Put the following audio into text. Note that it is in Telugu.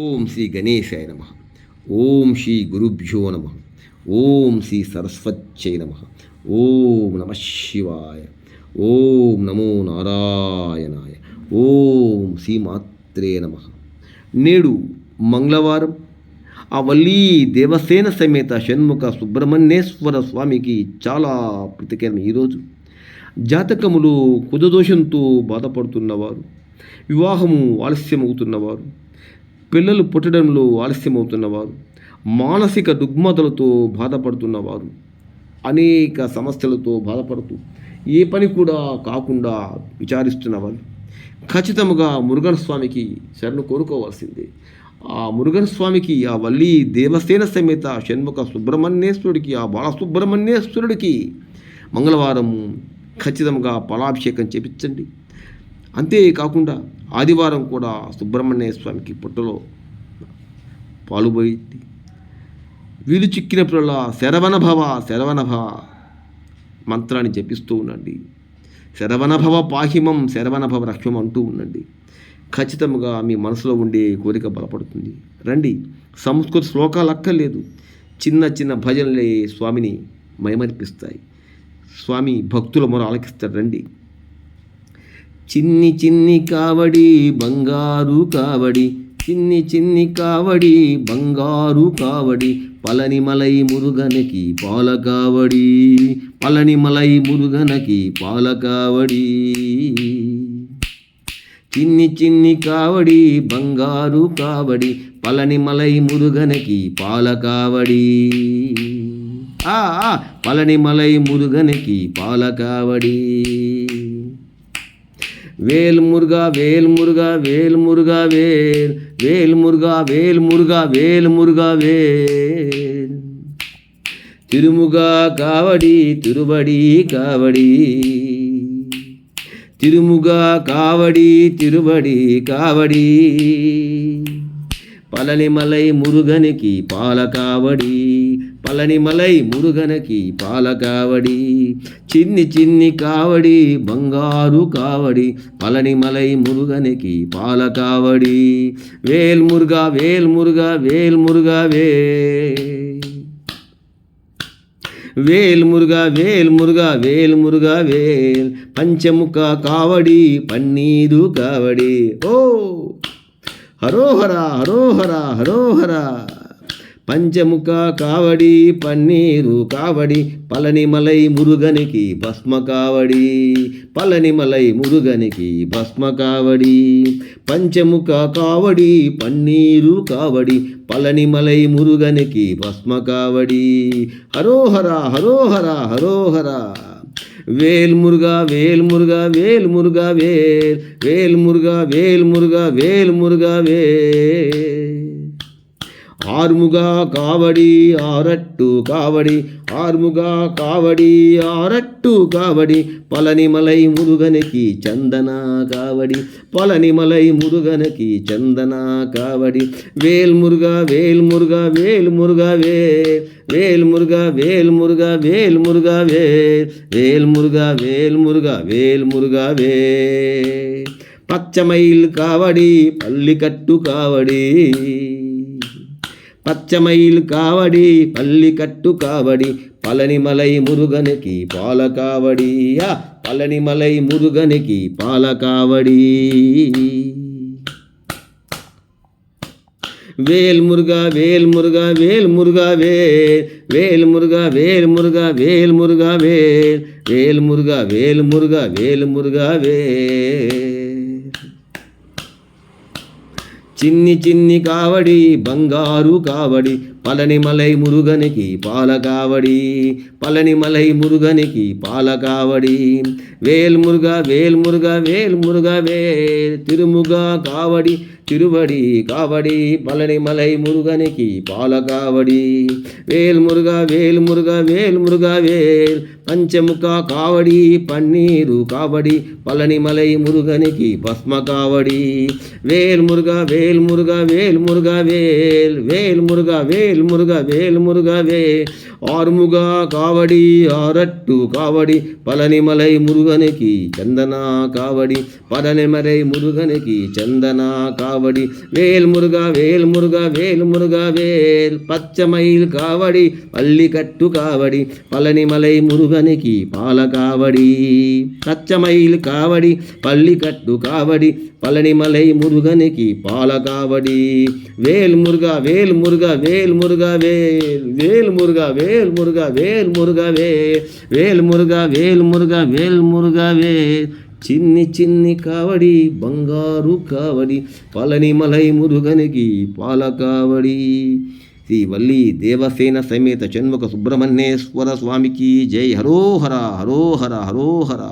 ఓం శ్రీ గణేశాయ నమ. ఓం శ్రీ గురుభ్యో నమ. ఓం శ్రీ సరస్వత్యై నమ. ఓం నమ శివాయ. ఓం నమో నారాయణాయ. ఓం శ్రీ మాత్రే నమ. నేడు మంగళవారం ఆ వల్లీ దేవసేన సమేత షణ్ముఖ సుబ్రహ్మణ్యేశ్వర స్వామికి చాలా ప్రీతికరమైన ఈరోజు. జాతకములు కుజదోషంతో బాధపడుతున్నవారు, వివాహము ఆలస్యమవుతున్నవారు, పిల్లలు పుట్టడంలో ఆలస్యమవుతున్నవారు, మానసిక రుగ్మతలతో బాధపడుతున్నవారు, అనేక సమస్యలతో బాధపడుతూ ఏ పని కూడా కాకుండా విచారిస్తున్నవారు ఖచ్చితంగా మురుగన్ స్వామికి శరణు కోరుకోవాల్సిందే. ఆ మురుగన్ స్వామికి, ఆ వల్లీ దేవసేన సమేత షణ్ముఖ సుబ్రహ్మణ్యేశ్వరుడికి, ఆ బాలసుబ్రహ్మణ్యేశ్వరుడికి మంగళవారం ఖచ్చితంగా ఫలాభిషేకం చేపించండి. అంతేకాకుండా ఆదివారం కూడా సుబ్రహ్మణ్య స్వామికి పుట్టలో పాలుపోయింది. వీలు చిక్కినప్పుడల్లా శరవణభవ శరవణభవ మంత్రాన్ని జపిస్తూ ఉండండి. శరవణభవ పాహిమం శరవణభవ రక్షం అంటూ ఉండండి. ఖచ్చితంగా మీ మనసులో ఉండే కోరిక బలపడుతుంది. రండి, సంస్కృత శ్లోకాలు అక్కర్లేదు, చిన్న చిన్న భజనలే స్వామిని మయమర్పిస్తాయి. స్వామి భక్తుల మొర ఆలకిస్తారు. రండి. చిన్ని చిన్ని కావడి బంగారు కావడి, చిన్ని చిన్ని కావడి బంగారు కావడి, పళనిమలై మురుగనకి పాల కావడి, పళనిమలై మురుగనకి పాల కావడి. చిన్ని చిన్ని కావడి బంగారు కావడి, పళనిమలై మురుగనకి పాల కావడి, పళనిమలై మురుగనకి పాల కావడి. వేల్ మురుగా వేల్ మురుగా వేల్ మురుగా వేల్, వేల్ మురుగా వేల్ మురుగా వేల్ మురుగా వేల్. తిరుముగా కావడి తిరుబడి కావడి, తిరుముగా కావడి తిరుబడి కావడి, పళనిమలై మురుగనికి పాల కావడి, పళనిమలై మురుగనకి పాల కావడి. చిన్ని చిన్ని కావడి బంగారు కావడి, పళనిమలై మురుగనకి పాల కావడి. వేల్ మురుగా వేల్ మురుగా వేల్ మురుగా వేల్, వేల్ మురుగా వేల్ మురుగా వేల్ మురుగా వేల్. పంచముఖ కావడి పన్నీరు కావడి, ఓ హరోహర హరోహర హరోహర. పంచముఖ కావడి పన్నీరు కావడి, పళనిమలై మురుగనికి భస్మ కావడి, పళనిమలై మురుగనికి భస్మ కావడి. పంచముఖ కావడి పన్నీరు కావడి, పళనిమలై మురుగనికి భస్మ కావడి. హరోహర హరోహర హరోహర. వేల్ మురుగా వేల్ మురుగా వేల్ మురుగా వేల్, వేల్ మురుగా వేల్ మురుగా వేల్ మురుగా వేల్. ఆర్ముగా కావడి ఆరట్టు కావడి, ఆర్ముగా కావడి ఆరట్టు కావడి, పళనిమలై మురుగనకి చందన కావడి, పళనిమలై మురుగనకి చందన కావడి. వేల్ మురుగా వేల్ మురుగా వేల్ మురుగా వేల్, వేల్ మురుగా వేల్ మురుగా వేల్ మురుగా వేల్, వేల్ మురుగా వేల్ మురుగా వేల్ మురుగా వేల్. పచ్చమైల్ కావడి పల్లికట్టు కావడి, పచ్చమైల్ కావడి పల్లికట్టు కావడి, పళనిమలై మురుగనికి పాల కావడి, పళనిమలై మురుగనికి పాల కావడి. వేల్ మురుగా వేల్ మురుగా వేల్ మురుగా వేల్, వేల్ మురుగా వేల్ మురుగా వేల్ మురుగా వేల్, వేల్ మురుగా వేల్ మురుగా వేల్ మురుగా వేల్. చిన్ని చిన్ని కావడి బంగారు కావడి, పళనిమలై మురుగనికి పాల కావడి, పళనిమలై మురుగనికి పాల కావడి. వేల్ మురుగా వేల్ మురుగా వేల్ మురుగా వేల్. తిరుముగా కావడి తిరుబడి కావడి, పళనిమలై మురుగనికి పాల కావడి. వేల్ మురుగా వేల్ మురుగా వేల్ మురుగా వేల్. పంచముఖ కావడి పన్నీరు కావడి, పళనిమలై మురుగనికి భస్మ కావడి. వేల్ మురుగా వేల్ మురుగా వేల్ మురుగా వేల్, వేల్ మురుగా వేల్ మురుగా వేల్ మురుగా వేల్. ఆర్ముగా కావడి ఆరట్టు కావడి, పళనిమలై మురుగనికి చందన కావడి, పళనిమలై మురుగనికి చందన కావడి. காவடி வேல் முருகா வேல் முருகா வேல் முருகா வேல் பச்சமயில் காவடி பள்ளிக்கட்டு காவடி பழனிமலை முருகனுக்கு பால காவடி பச்சமயில் காவடி பள்ளிக்கட்டு காவடி பழனிமலை முருகனுக்கு பால காவடி வேல் முருகா வேல் முருகா வேல் முருகா வேல் வேல் முருகா வேல் முருகா வேல் முருகா வேல் మురుగా వేల్ మురుగా వేల్ మురుగా వే చిన్ని చిన్ని కావడి బంగారు కావడి పళనిమలై మురుగనికి పాల కావడి శ్రీ వల్లి దేవసేన సమేత షణ్ముఖ సుబ్రహ్మణ్యేశ్వర స్వామికి జై హరోహర హరోహర హరోహర.